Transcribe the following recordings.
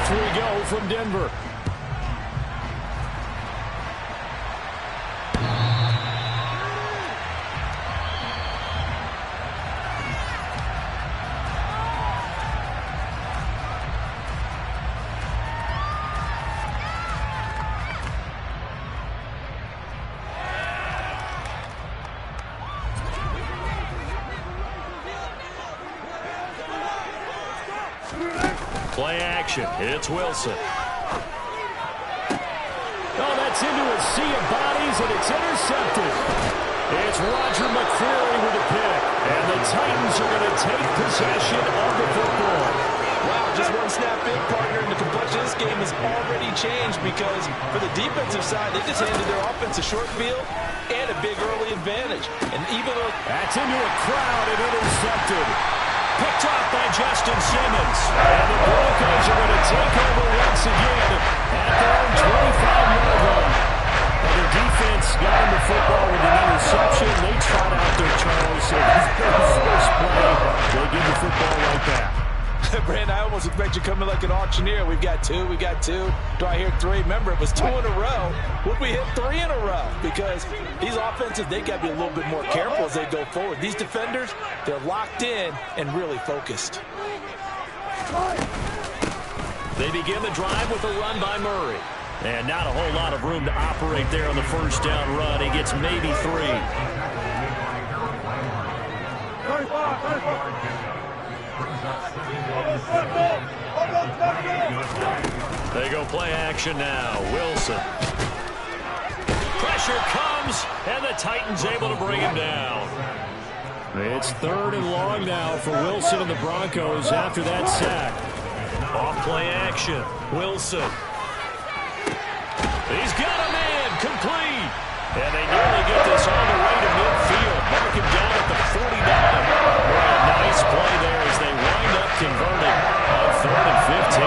Off we go from Denver. Play action. It's Wilson. Oh, that's into a sea of bodies, and it's intercepted. It's Roger McCreary with a pick. And the Titans are going to take possession of the football. Wow, just one snap in, partner, and the complexion of this game has already changed because for the defensive side, they just handed their offense a short field and a big early advantage. And even though that's into a crowd and intercepted. Picked off by Justin Simmons. And the Broncos are going to take over once again at their own 25-yard line. And their defense got him the football with an interception. They trot out their Charles. So first play, they give the football right back. Brand, I almost expect you coming like an auctioneer. We've got two. Do I hear three? Remember, it was 2 in a row. Would we hit 3 in a row? Because these offenses, they got to be a little bit more careful as they go forward. These defenders, they're locked in and really focused. They begin the drive with a run by Murray. And not a whole lot of room to operate there on the first down run. He gets maybe 3. They go play action now. Wilson. Pressure comes, and the Titans able to bring him down. It's 3rd and long now for Wilson and the Broncos after that sack. Off play action. Wilson. He's got a man. Complete. And they nearly get this all the way to midfield. Mark him down at the 49. A nice play there as they wind up converting on 3rd and 15.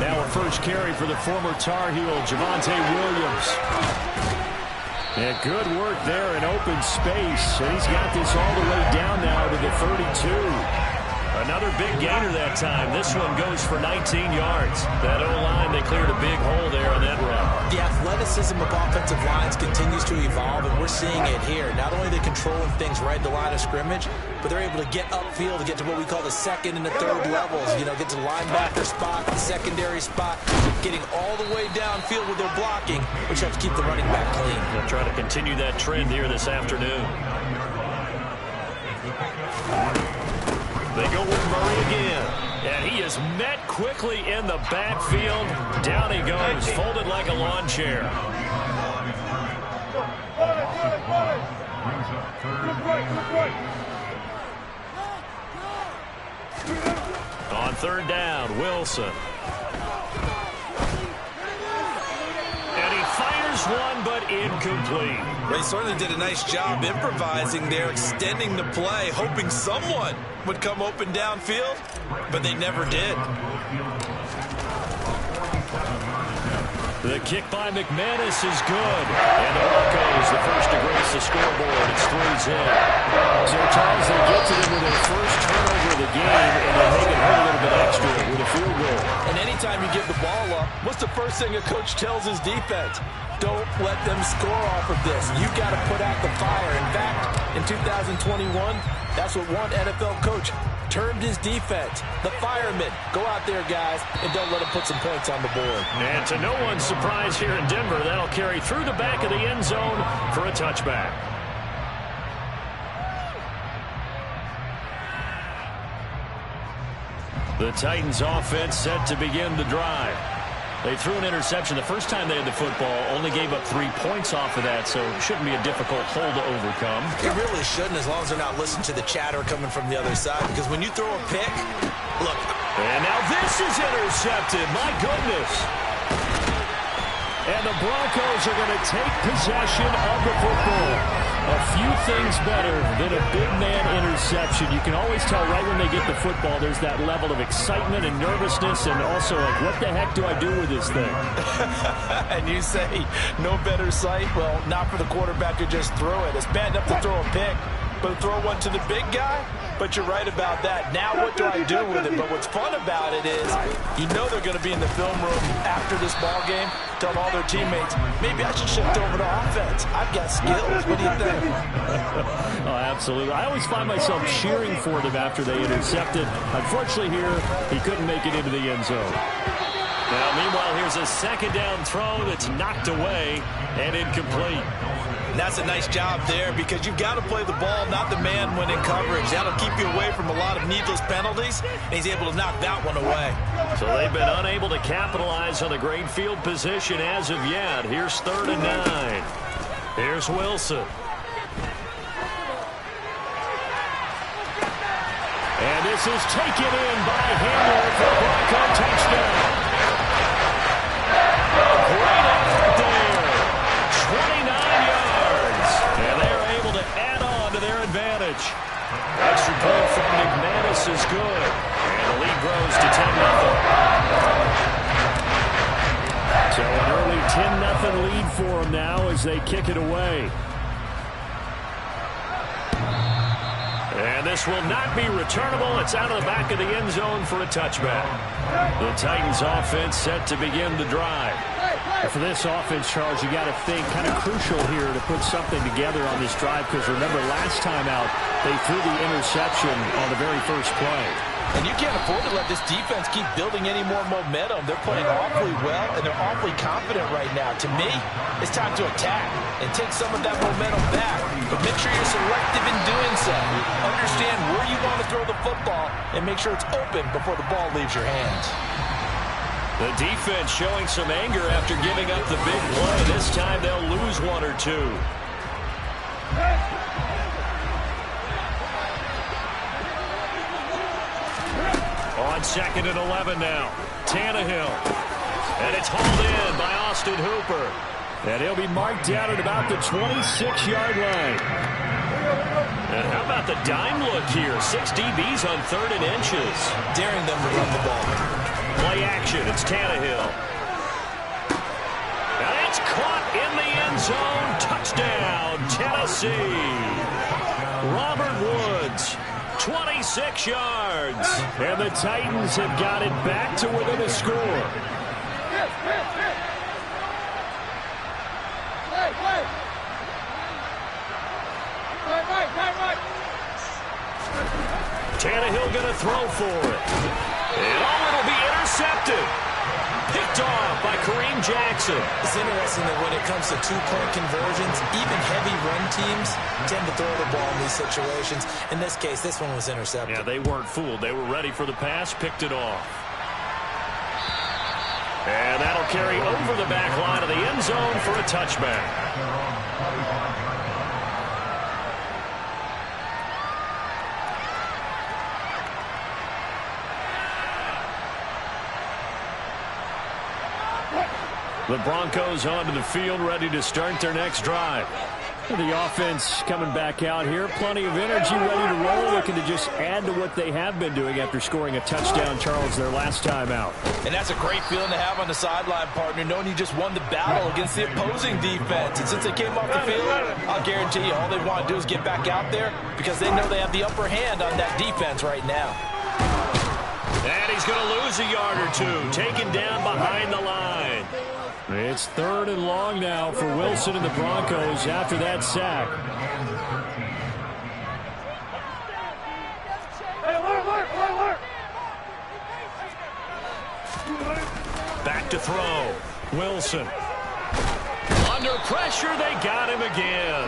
Now a first carry for the former Tar Heel, Javonte Williams. And good work there in open space. And he's got this all the way down now to the 32. Another big gainer that time. This one goes for 19 yards. That O-line, they cleared a big hole there on that run. The athleticism of offensive lines continues to evolve, and we're seeing it here. Not only are they controlling things right at the line of scrimmage, but they're able to get upfield to get to what we call the second and the third levels. You know, get to the linebacker spot, the secondary spot, getting all the way downfield with their blocking, which helps keep the running back clean. They'll try to continue that trend here this afternoon. They go with Murray again. And he is met quickly in the backfield. Down he goes, folded like a lawn chair. On 3rd down, Wilson. And he fires one, but incomplete. They certainly did a nice job improvising there, extending the play, hoping someone would come open downfield, but they never did. The kick by McManus is good. And the Broncos, the first to grace the scoreboard. It's 3's in. So, Charles, they get to them with their first turnover of the game, and they make it hurt a little bit extra with a field goal. And anytime you give the ball up, what's the first thing a coach tells his defense? Don't let them score off of this. You've got to put out the fire. In fact, in 2021, that's what one NFL coach termed his defense. The firemen. Go out there, guys, and don't let them put some points on the board. And to no one's surprise here in Denver, that'll carry through the back of the end zone for a touchback. The Titans offense set to begin the drive. They threw an interception the first time they had the football, only gave up 3 points off of that, so it shouldn't be a difficult hole to overcome. It really shouldn't, as long as they're not listening to the chatter coming from the other side, because when you throw a pick, look. And now this is intercepted. My goodness. And the Broncos are going to take possession of the football. A few things better than a big man interception. You can always tell right when they get the football, there's that level of excitement and nervousness, and also like, what the heck do I do with this thing? And you say, no better sight? Well, not for the quarterback to just throw it. It's bad enough to throw a pick, but to throw one to the big guy, but you're right about that. Now what do I do with it? But what's fun about it is you know they're going to be in the film room after this ball game telling all their teammates, maybe I should shift over to offense. I've got skills. What do you think? Oh, absolutely. I always find myself cheering for them after they intercepted. Unfortunately here, he couldn't make it into the end zone. Now, meanwhile, here's a second down throw that's knocked away and incomplete. And that's a nice job there because you've got to play the ball, not the man when in coverage. That'll keep you away from a lot of needless penalties, and he's able to knock that one away. So they've been unable to capitalize on a great field position as of yet. Here's 3rd and 9. Here's Wilson. And this is taken in by Hamler for a Bronco touchdown. Great effort there. 29 yards. And they're able to add on to their advantage. Extra point from McManus is good. And the lead grows to 10-0. So an early 10-0 lead for them now as they kick it away. And this will not be returnable. It's out of the back of the end zone for a touchback. The Titans offense set to begin the drive. And for this offense, Charles, you got to think kind of crucial here to put something together on this drive because remember last time out they threw the interception on the very first play. And you can't afford to let this defense keep building any more momentum. They're playing awfully well, and they're awfully confident right now. To me, it's time to attack and take some of that momentum back. But make sure you're selective in doing so. Understand where you want to throw the football and make sure it's open before the ball leaves your hands. The defense showing some anger after giving up the big play. This time they'll lose one or two. On 2nd and 11 now. Tannehill. And it's hauled in by Austin Hooper. And he'll be marked down at about the 26-yard line. And how about the dime look here? 6 DBs on 3rd and inches. Daring them to run the ball. Play action. It's Tannehill. And it's caught in the end zone. Touchdown, Tennessee. Robert Woods. 26 yards. And the Titans have got it back to within a score. Tannehill going to throw for it. And it'll be intercepted. Picked off by Kareem Jackson. It's interesting that when it comes to two-point conversions, even heavy run teams tend to throw the ball in these situations. In this case, this one was intercepted. Yeah, they weren't fooled. They were ready for the pass, picked it off. And that'll carry over the back line of the end zone for a touchback. The Broncos onto the field, ready to start their next drive. The offense coming back out here. Plenty of energy, ready to roll, looking to just add to what they have been doing after scoring a touchdown, Charles, their last time out. And that's a great feeling to have on the sideline, partner, knowing you just won the battle against the opposing defense. And since they came off the field, I'll guarantee you all they want to do is get back out there because they know they have the upper hand on that defense right now. And he's going to lose a yard or two, taken down behind the line. It's 3rd and long now for Wilson and the Broncos after that sack. Back to throw. Wilson. Under pressure, they got him again.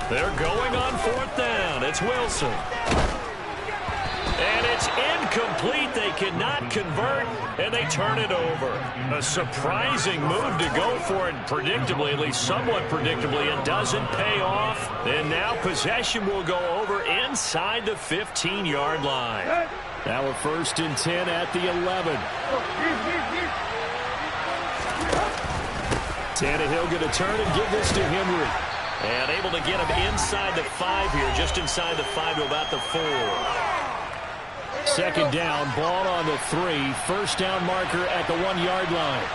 They're going on 4th down. It's Wilson. And it's incomplete. They cannot convert, and they turn it over. A surprising move to go for it. Predictably, at least somewhat predictably, it doesn't pay off. And now possession will go over inside the 15-yard line. Now we're 1st and 10 at the 11. Tannehill going to turn and give this to Henry. And able to get him inside the 5 here, just inside the 5 to about the 4. Second down, ball on the 3. First down marker at the 1-yard line.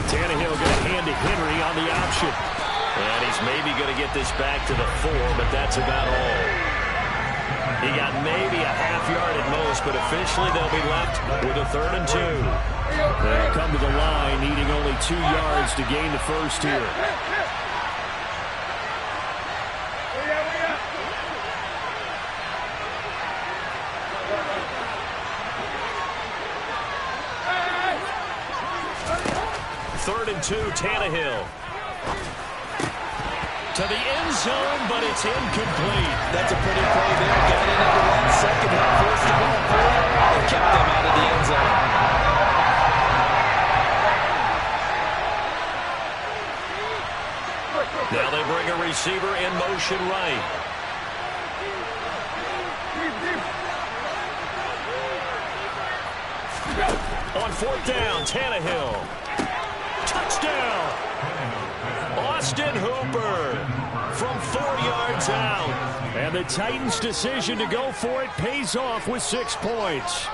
Tannehill going to hand to Henry on the option. And he's maybe going to get this back to the 4, but that's about all. He got maybe a half yard at most, but officially they'll be left with a 3rd and 2. They'll come to the line, needing only 2 yards to gain the first here. Third and 2, Tannehill. To the end zone, but it's incomplete. That's a pretty play there. Got in at the 1 second. Forced the ball forward and kept them out of the end zone. Now they bring a receiver in motion right. On 4th down, Tannehill. Touchdown! Austin Hooper from 4 yards out. And the Titans' decision to go for it pays off with 6 points.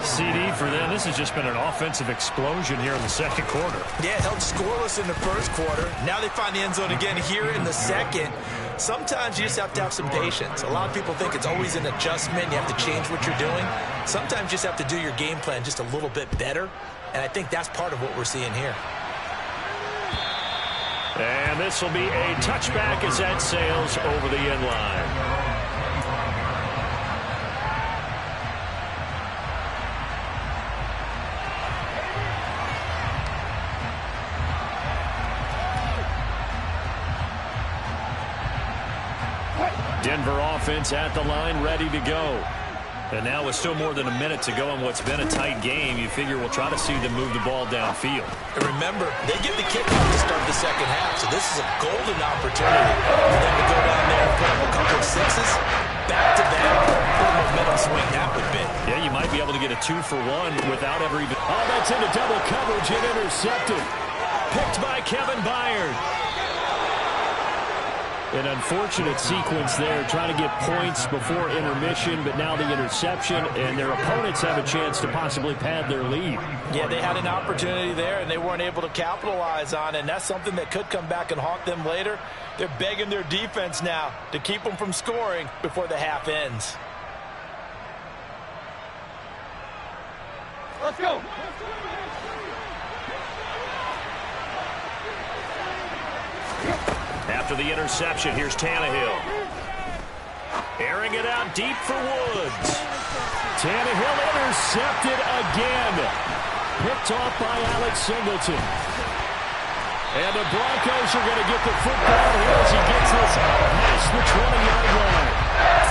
CD for them, this has just been an offensive explosion here in the second quarter. Yeah, held scoreless in the first quarter. Now they find the end zone again here in the second. Sometimes you just have to have some patience. A lot of people think it's always an adjustment. You have to change what you're doing. Sometimes you just have to do your game plan just a little bit better. And I think that's part of what we're seeing here. And this will be a touchback as that sails over the end line. Denver offense at the line, ready to go. And now with still more than a minute to go in what's been a tight game, you figure we'll try to see them move the ball downfield. And remember, they get the kickoff to start the second half, so this is a golden opportunity for them to go down there and put up a couple of sixes, back-to-back. What a momentum swing that would be. Yeah, you might be able to get a 2-for-1 without ever even... Oh, that's into double coverage and intercepted. Picked by Kevin Byard. An unfortunate sequence there, trying to get points before intermission, but now the interception, and their opponents have a chance to possibly pad their lead. Yeah, they had an opportunity there, and they weren't able to capitalize on it, and that's something that could come back and haunt them later. They're begging their defense now to keep them from scoring before the half ends. Let's go. After the interception, here's Tannehill. Airing it out deep for Woods. Tannehill intercepted again. Picked off by Alex Singleton. And the Broncos are going to get the football here as he gets this past the 20-yard line.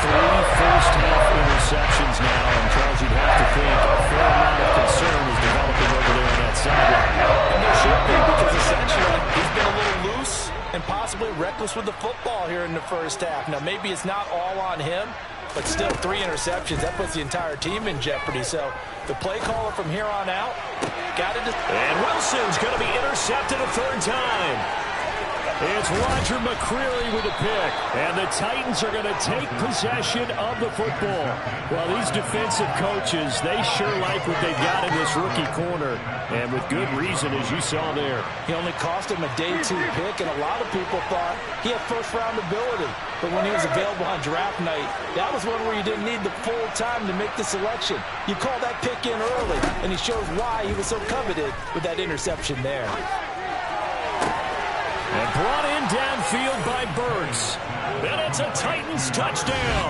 3 first-half interceptions now, and Charles, you'd have to think a fair amount of concern is developing over there on that sideline. And there should be, because essentially he's been a little loose and possibly reckless with the football here in the first half. Now, maybe it's not all on him, but still 3 interceptions. That puts the entire team in jeopardy. So the play caller from here on out got it. And Wilson's going to be intercepted a 3rd time. It's Roger McCreary with a pick. And the Titans are going to take possession of the football. Well, these defensive coaches, they sure like what they've got in this rookie corner. And with good reason, as you saw there. He only cost him a day 2 pick, and a lot of people thought he had first-round ability. But when he was available on draft night, that was one where you didn't need the full time to make the selection. You call that pick in early, and he shows why he was so coveted with that interception there. And brought in downfield by Burks. And it's a Titans touchdown.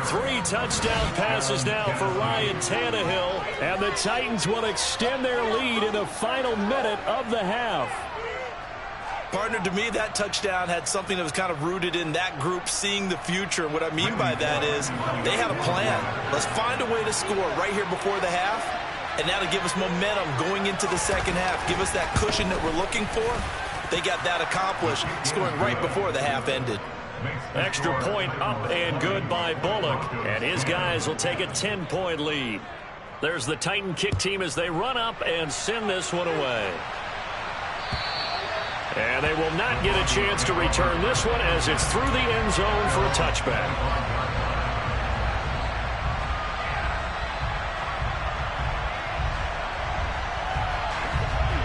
3 touchdown passes now for Ryan Tannehill. And the Titans will extend their lead in the final minute of the half. Partner, to me, that touchdown had something that was kind of rooted in that group seeing the future. What I mean by that is they had a plan. Let's find a way to score right here before the half. And that'll give us momentum going into the second half. Give us that cushion that we're looking for. They got that accomplished, scoring right before the half ended. Extra point up and good by Bullock. And his guys will take a 10-point lead. There's the Titan kick team as they run up and send this one away. And they will not get a chance to return this one as it's through the end zone for a touchback.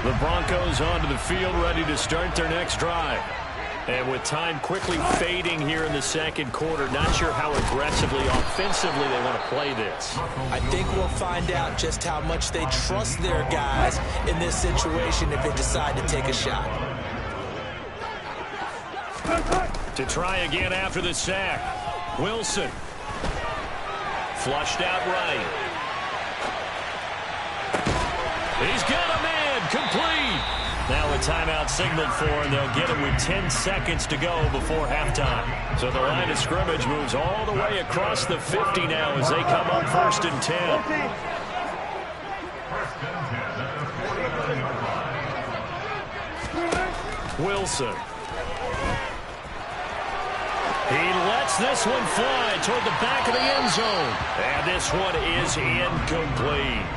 The Broncos onto the field, ready to start their next drive. And with time quickly fading here in the second quarter, not sure how aggressively, offensively they want to play this. I think we'll find out just how much they trust their guys in this situation if they decide to take a shot. To try again after the sack. Wilson. Flushed out right. He's got a man. Complete. Now a timeout signaled for, and they'll get it with 10 seconds to go before halftime. So the line of scrimmage moves all the way across the 50 now as they come up 1st and 10. Wilson. He lets this one fly toward the back of the end zone. And this one is incomplete.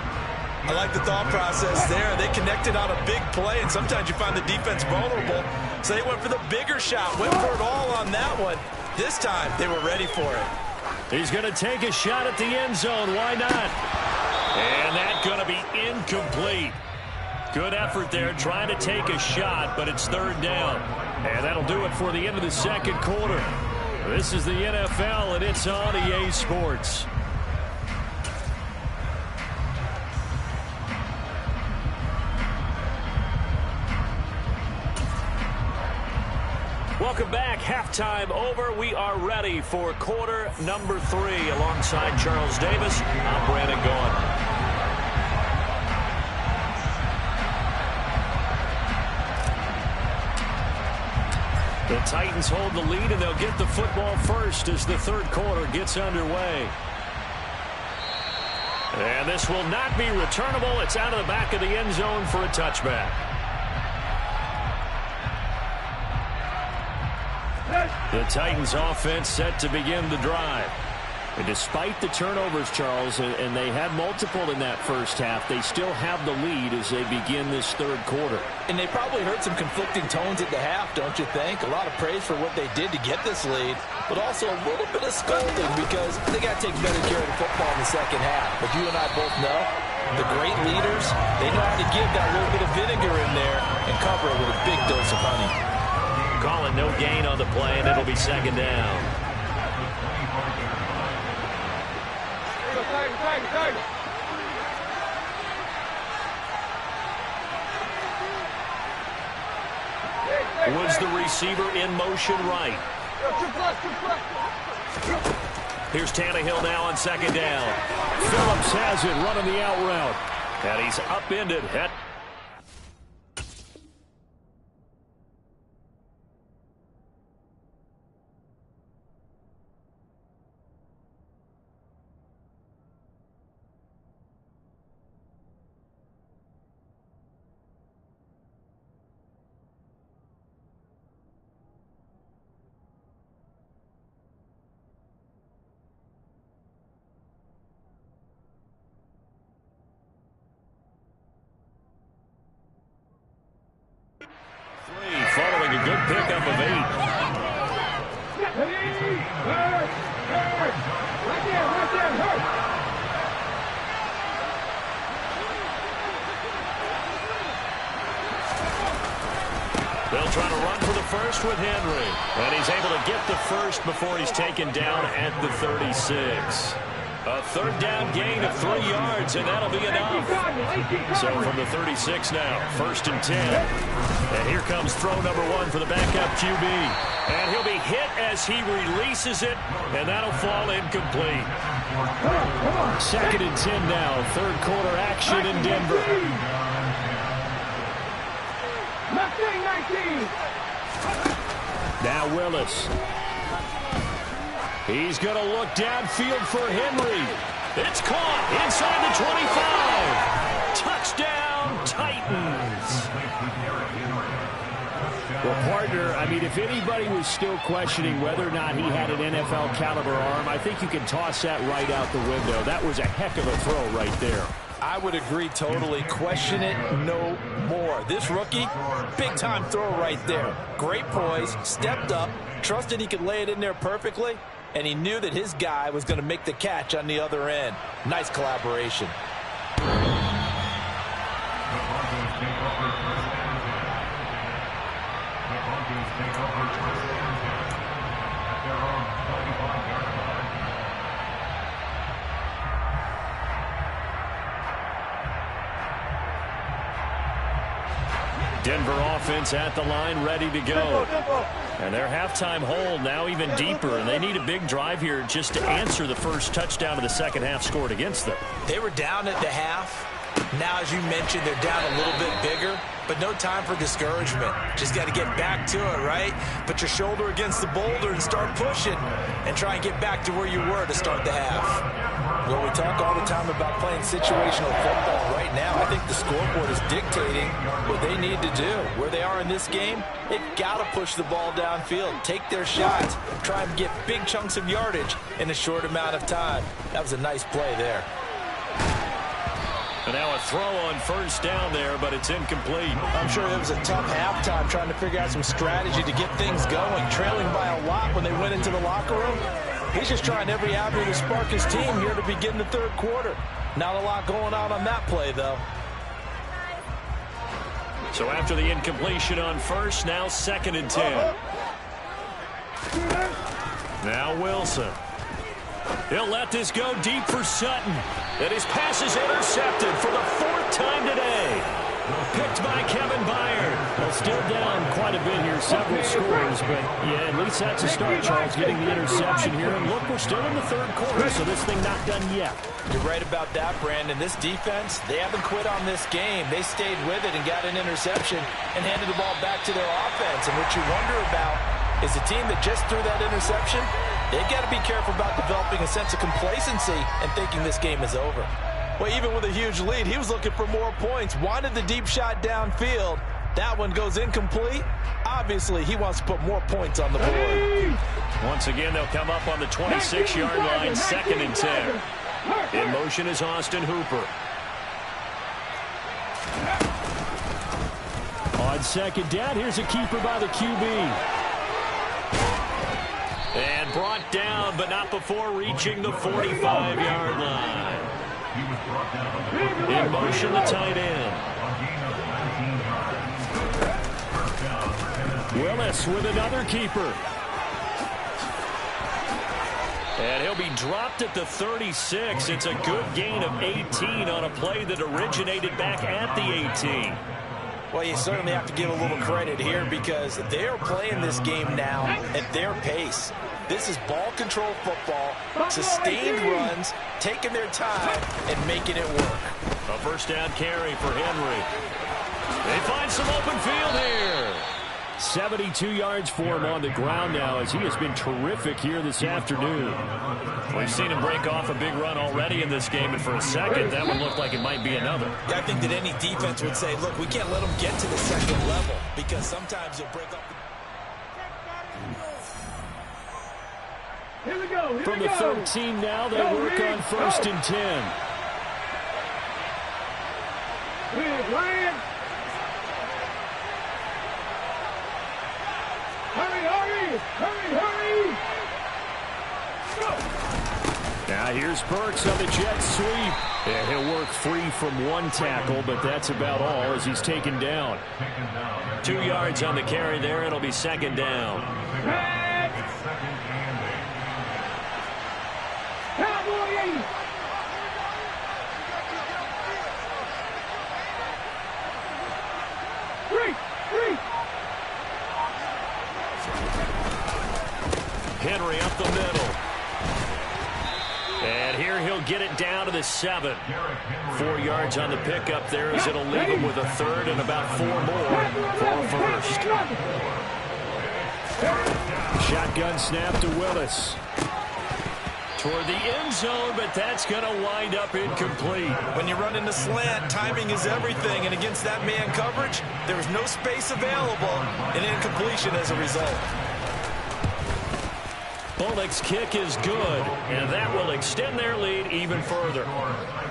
I like the thought process there. They connected on a big play, and sometimes you find the defense vulnerable. So they went for the bigger shot, went for it all on that one. This time, they were ready for it. He's going to take a shot at the end zone. Why not? And that's going to be incomplete. Good effort there, trying to take a shot, but it's 3rd down. And that'll do it for the end of the second quarter. This is the NFL, and it's on EA Sports. Welcome back. Halftime over. We are ready for quarter number 3. Alongside Charles Davis, I'm Brandon Gaughan. The Titans hold the lead, and they'll get the football first as the third quarter gets underway. And this will not be returnable. It's out of the back of the end zone for a touchback. The Titans offense set to begin the drive. And despite the turnovers, Charles, and they had multiple in that first half, they still have the lead as they begin this third quarter. And they probably heard some conflicting tones at the half, don't you think? A lot of praise for what they did to get this lead, but also a little bit of scolding because they got to take better care of the football in the second half. But you and I both know the great leaders, they know how to give that little bit of vinegar in there and cover it with a big dose of honey. Calling no gain on the play, and it'll be 2nd down. Was the receiver in motion right? Here's Tannehill now on 2nd down. Phillips has it, running the out route. And he's upended. Following a good pickup of 8. They'll try to run for the first with Henry. And he's able to get the first before he's taken down at the 36. A 3rd down gain of 3 yards, and that'll be enough. So from the 36 now, 1st and 10. And here comes throw number 1 for the backup QB. And he'll be hit as he releases it, and that'll fall incomplete. 2nd and 10 now, third quarter action in Denver. Now Willis. He's going to look downfield for Henry. It's caught inside the 25. Touchdown, Titans. Well, partner, I mean, if anybody was still questioning whether or not he had an NFL caliber arm, I think you can toss that right out the window. That was a heck of a throw right there. I would agree totally. Question it no more. This rookie, big-time throw right there. Great poise, stepped up, trusted he could lay it in there perfectly, and he knew that his guy was going to make the catch on the other end. Nice collaboration. Denver offense at the line, ready to go. And their halftime hold now even deeper, and they need a big drive here just to answer the first touchdown of the second half scored against them. They were down at the half. Now, as you mentioned, they're down a little bit bigger, but no time for discouragement. Just got to get back to it, right? Put your shoulder against the boulder and start pushing and try and get back to where you were to start the half. Well, we talk all the time about playing situational football. Right now, I think the scoreboard is dictating what they need to do. Where they are in this game, they've got to push the ball downfield, take their shots, try and get big chunks of yardage in a short amount of time. That was a nice play there. And now a throw on first down there, but it's incomplete. I'm sure it was a tough halftime trying to figure out some strategy to get things going, trailing by a lot when they went into the locker room. He's just trying every avenue to spark his team here to begin the third quarter. Not a lot going on that play, though. So after the incompletion on first, now 2nd and 10. Now Wilson. He'll let this go deep for Sutton. And his pass is intercepted for the 4th time today. Picked by Kevin Byard. Well, still down quite a bit here, several scores. But, yeah, at least that's a start, Charles, getting the interception here. And look, we're still in the third quarter, so this thing not done yet. You're right about that, Brandon. This defense, they haven't quit on this game. They stayed with it and got an interception and handed the ball back to their offense. And what you wonder about is the team that just threw that interception, they've got to be careful about developing a sense of complacency and thinking this game is over. Well, even with a huge lead, he was looking for more points. Wanted the deep shot downfield. That one goes incomplete. Obviously, he wants to put more points on the board. Once again, they'll come up on the 26-yard line, 2nd and 10. In motion is Austin Hooper. On 2nd down, here's a keeper by the QB. And brought down, but not before reaching the 45-yard line. In motion, the tight end. Willis with another keeper. And he'll be dropped at the 36. It's a good gain of 18 on a play that originated back at the 18. Well, you certainly have to give a little credit here because they're playing this game now at their pace. This is ball control football, sustained runs, taking their time, and making it work. A first down carry for Henry. They find some open field here. 72 yards for him on the ground now as he has been terrific here this afternoon. We've seen him break off a big run already in this game, and for a second, that one looked like it might be another. Yeah, I think that any defense would say, look, we can't let them get to the second level because sometimes you'll break up. Here we go. From the 13 now, they work on 1st and 10. Ryan. Hurry. Now here's Burks on the jet sweep. And he'll work free from one tackle, but that's about all as he's taken down. 2 yards on the carry there. It'll be 2nd down. Cowboys! Three. Henry up the middle. And here he'll get it down to the 7. 4 yards on the pickup there as it'll leave him with a 3rd and about 4 more for a first. Shotgun snap to Willis. Toward the end zone, but that's going to wind up incomplete. When you run into slant, timing is everything, and against that man coverage, there was no space available, and incompletion as a result. Bullock's kick is good, and that will extend their lead even further.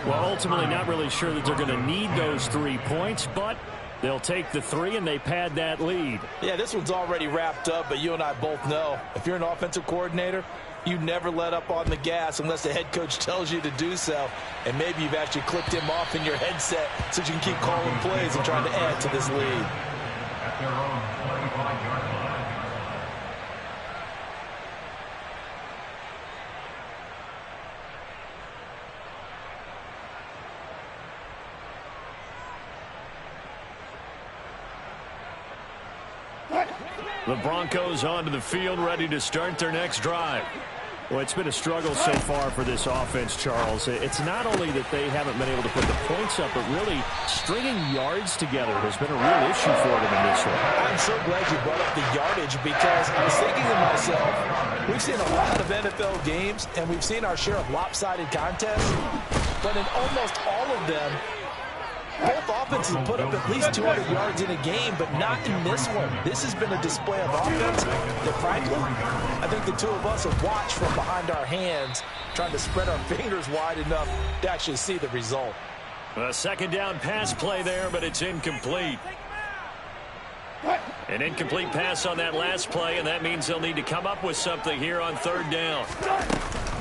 Well, ultimately not really sure that they're going to need those 3 points, but they'll take the 3 and they pad that lead. Yeah, this one's already wrapped up, but you and I both know if you're an offensive coordinator, you never let up on the gas unless the head coach tells you to do so. And maybe you've actually clicked him off in your headset so you can keep calling plays and trying to add to this lead. The Broncos onto the field, ready to start their next drive. Well, it's been a struggle so far for this offense, Charles. It's not only that they haven't been able to put the points up, but really stringing yards together has been a real issue for them in this one. I'm so glad you brought up the yardage because I was thinking to myself, we've seen a lot of NFL games and we've seen our share of lopsided contests, but in almost all of them, both offenses put up at least 200 yards in a game, but not in this one. This has been a display of offense that, frankly, I think the two of us have watched from behind our hands, trying to spread our fingers wide enough to actually see the result. A second down pass play there, but it's incomplete. An incomplete pass on that last play, and that means they'll need to come up with something here on third down.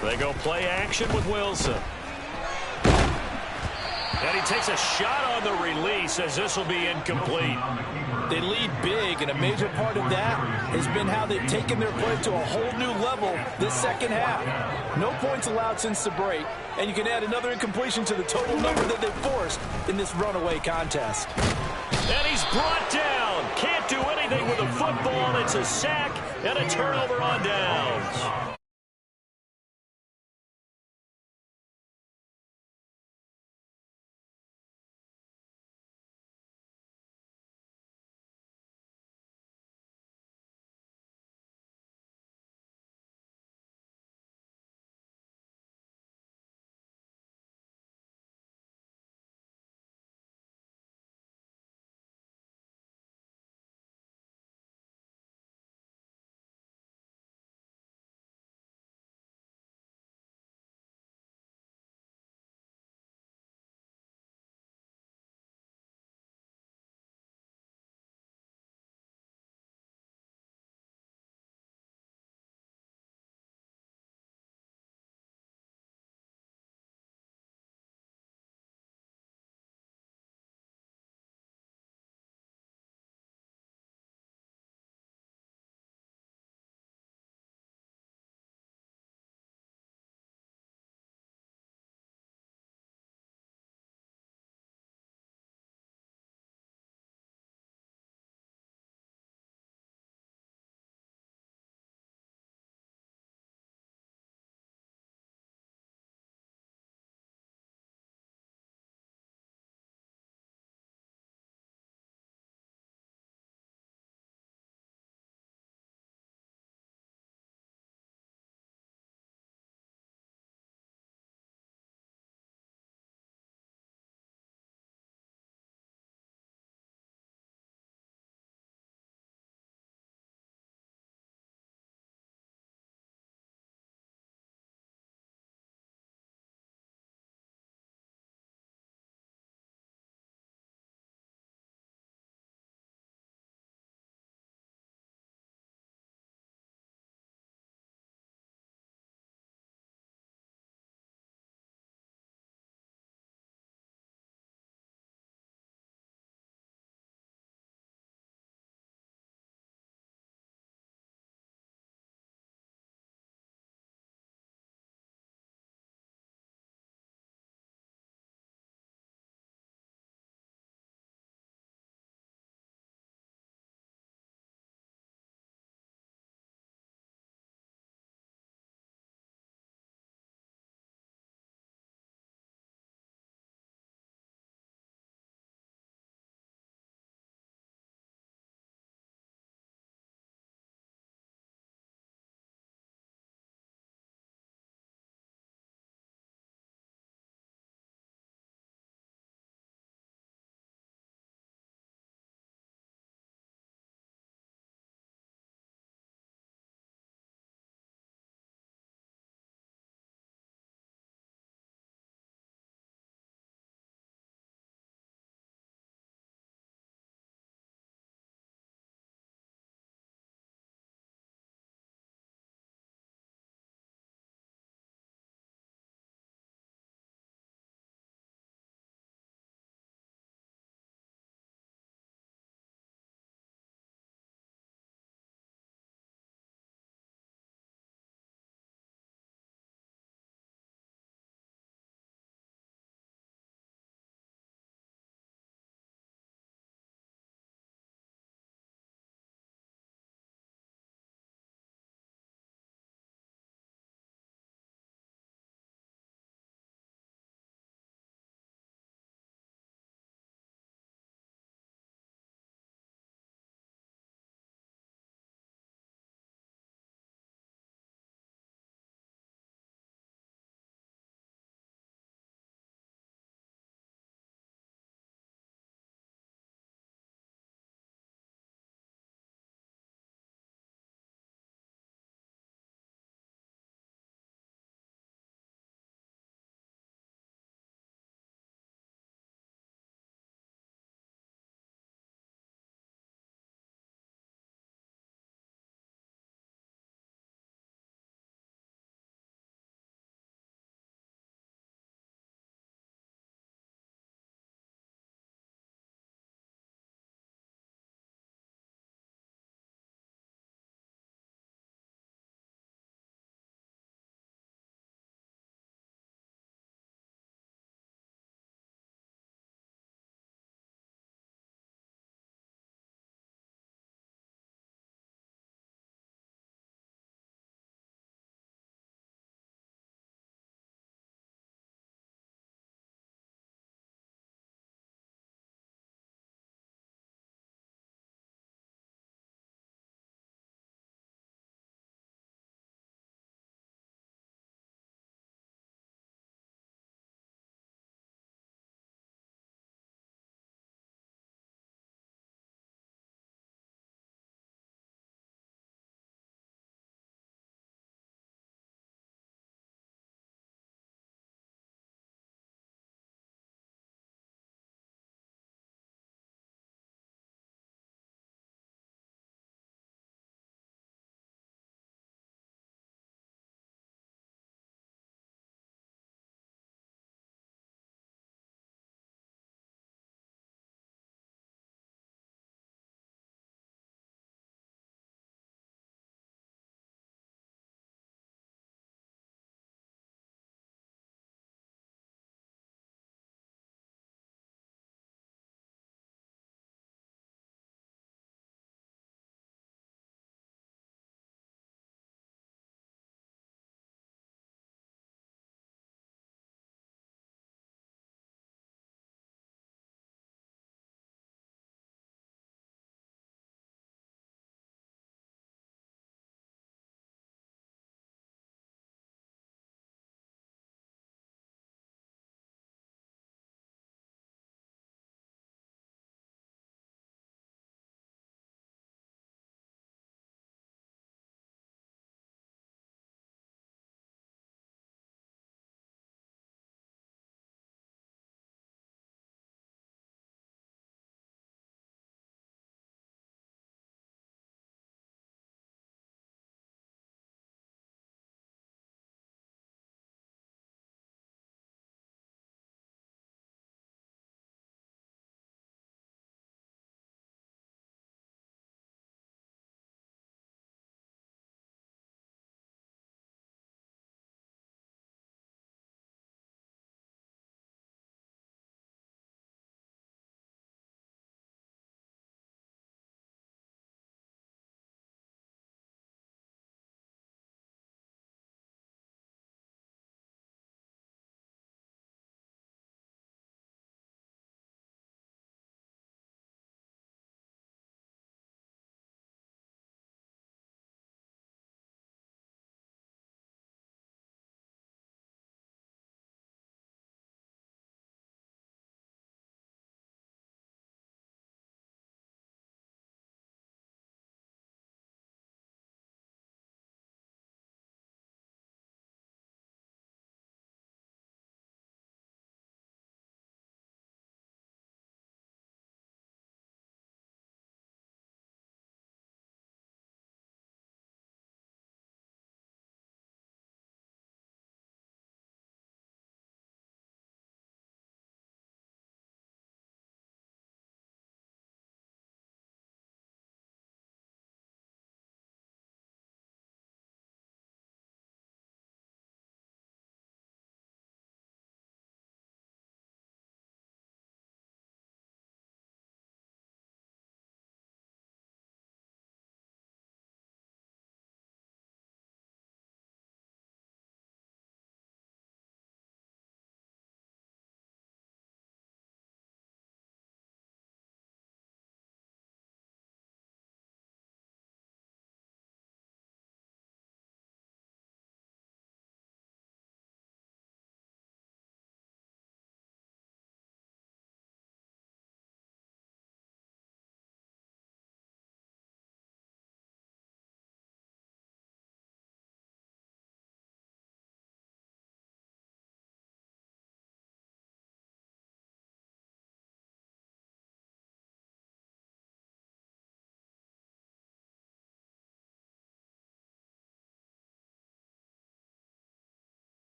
They go play action with Wilson. And he takes a shot on the release as this will be incomplete. They lead big, and a major part of that has been how they've taken their play to a whole new level this second half. No points allowed since the break, and you can add another incompletion to the total number that they've forced in this runaway contest. And he's brought down. Can't do anything with a football. It's a sack and a turnover on downs.